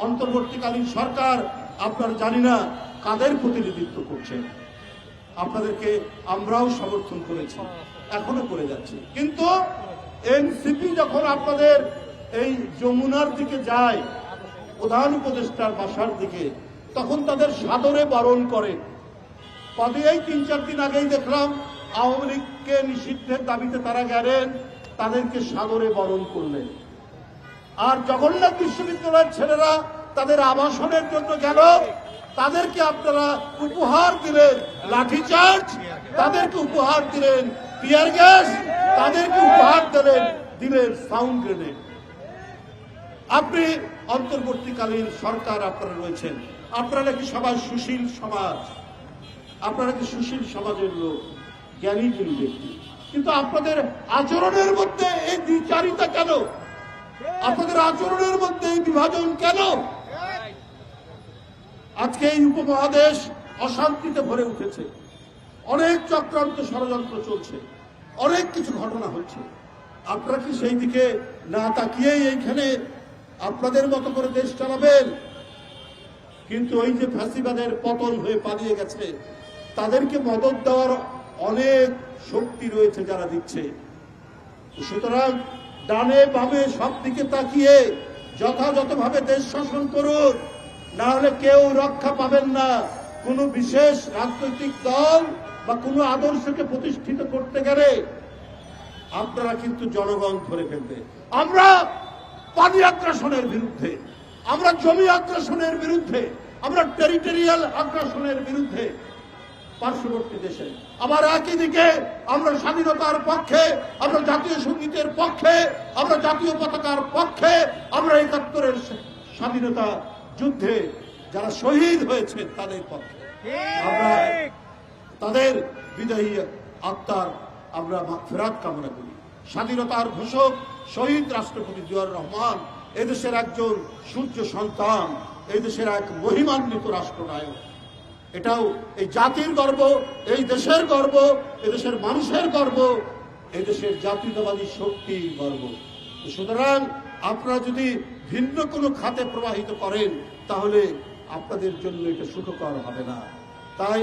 অন্তর্বর্তীকালীন সরকার আপনারা জানি না কাদের প্রতিনিধিত্ব করছেন। আপনাদেরকে আমরাও সমর্থন করেছি, এখনো করে যাচ্ছি। কিন্তু এনসিপি যখন আপনাদের এই যমুনার দিকে যায়, প্রধান উপদেষ্টার বাসার দিকে, তখন তাদের সাদরে বরণ করে। কবে এই ৩-৪ দিন আগেই দেখলাম আওয়ামী লীগকে নিষিদ্ধের দাবিতে তারা গেলেন, তাদেরকে সাদরে বরণ করলেন। আর জগন্নাথ বিশ্ববিদ্যালয়ের ছেলেরা তাদের আবাসনের জন্য গেল, তাদেরকে আপনারা উপহার দিলেন লাঠিচার্জ, তাদেরকে উপহার দিলেন টিয়ার গ্যাস, তাদেরকে উপহার দিলেন সাউন্ড গ্রেনেড। আপনি অন্তর্বর্তীকালীন সরকার আপনারা রয়েছেন, আপনারা নাকি সবাই সুশীল সমাজ, আপনারা কি সুশীল সমাজের লোক, জ্ঞানী গুণী ব্যক্তি, কিন্তু আপনাদের আচরণের মধ্যে এই দ্বিচারিতা কেন? আপনাদের আচরণের মধ্যে এই বিভাজন কেন? আজকে এই উপমহাদেশ অশান্তিতে ভরে উঠেছে, অনেক চক্রান্ত ষড়যন্ত্র চলছে, অনেক কিছু ঘটনা হচ্ছে। আপনারা কি সেই দিকে না তাকিয়েই এইখানে আপনাদের মতো করে দেশ চালাবেন? কিন্তু ওই যে ফ্যাসিবাদের পতন হয়ে পালিয়ে গেছে, তাদেরকে মদদ দেওয়ার অনেক শক্তি রয়েছে যারা দিচ্ছে। সুতরাং ডানে বামে সব দিকে তাকিয়ে যথাযথভাবে দেশ শাসন করুন, না হলে কেউ রক্ষা পাবেন না। কোনো বিশেষ রাজনৈতিক দল বা কোনো আদর্শকে প্রতিষ্ঠিত করতে গেলে আপনারা কিন্তু জনগণ ধরে ফেলবে। আমরা পানি আগ্রাসনের বিরুদ্ধে, আমরা জমি আগ্রাসনের বিরুদ্ধে, আমরা টেরিটোরিয়াল আগ্রাসনের বিরুদ্ধে পার্শ্ববর্তী দেশে। আবার একই দিকে আমরা স্বাধীনতার পক্ষে, আমরা জাতীয় সঙ্গীতের পক্ষে, আমরা জাতীয় পতাকার পক্ষে, আমরা ৭১-এর স্বাধীনতা যুদ্ধে যারা শহীদ হয়েছে তাদের পক্ষে। আমরা তাদের বিদায়ী আত্মার আমরা ফেরাত কামনা করি। স্বাধীনতার ঘোষক শহীদ রাষ্ট্রপতি জিয়াউর রহমান এদেশের একজন সূর্য সন্তান, এদেশের এক মহিমান্বিত রাষ্ট্রনায়ক। এটাও এই জাতির গর্ব, এই দেশের গর্ব, এদেশের মানুষের গর্ব, এদেশের জাতীয়তাবাদী শক্তির গর্ব। সুতরাং আপনারা যদি ভিন্ন কোনো খাতে প্রবাহিত করেন, তাহলে আপনাদের জন্য এটা সুখকর হবে না।